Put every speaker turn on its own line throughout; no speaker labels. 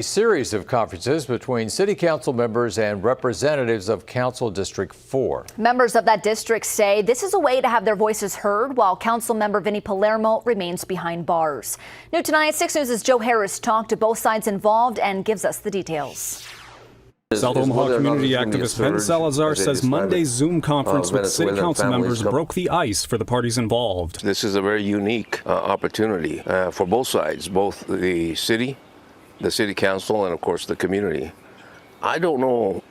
A series of conferences between city council members and representatives of Council District 4.
Members of that district say this is a way to have their voices heard while council member Vinny Palermo remains behind bars. New tonight, 6 News' Joe Harris talked to both sides involved and gives us the details.
South Omaha community activist Ben Salazar says Monday's Zoom conference with city council members broke the ice for the parties involved.
This is a very unique opportunity for both sides, both the city council, and of course the community. I don't know,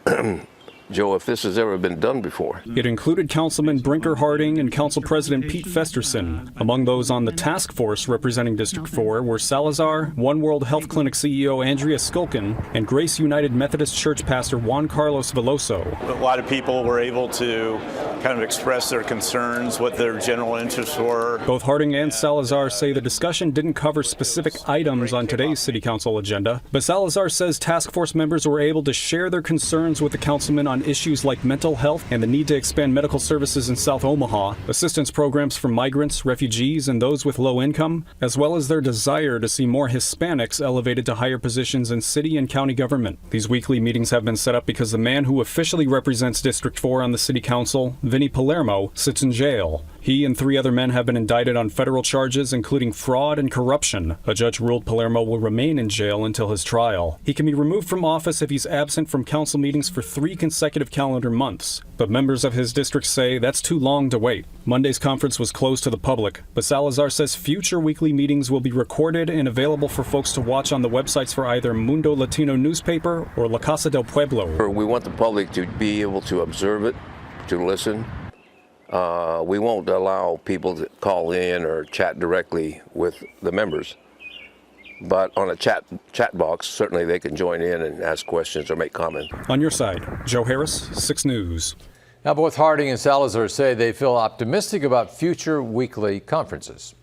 Joe, if this has ever been done before.
It included Councilman Brinker Harding and Council President Pete Festerson. Among those on the task force representing District 4 were Salazar, One World Health Clinic CEO Andrea Skulkin, and Grace United Methodist Church pastor Juan Carlos Veloso.
A lot of people were able to kind of express their concerns, what their general interests were.
Both Harding and Salazar say the discussion didn't cover specific items on today's city council agenda, but Salazar says task force members were able to share their concerns with the councilman on issues like mental health and the need to expand medical services in South Omaha, assistance programs for migrants, refugees, and those with low income, as well as their desire to see more Hispanics elevated to higher positions in city and county government. These weekly meetings have been set up because the man who officially represents District 4 on the city council, Vinny Palermo, sits in jail. He and 3 other men have been indicted on federal charges, including fraud and corruption. A judge ruled Palermo will remain in jail until his trial. He can be removed from office if he's absent from council meetings for 3 consecutive calendar months. But members of his district say that's too long to wait. Monday's conference was closed to the public, but Salazar says future weekly meetings will be recorded and available for folks to watch on the websites for either Mundo Latino newspaper or La Casa del Pueblo.
We want the public to be able to observe it, to listen. We won't allow people to call in or chat directly with the members. But on a chat box, certainly they can join in and ask questions or make comments.
On your side, Joe Harris, 6 News.
Now, both Harding and Salazar say they feel optimistic about future weekly conferences.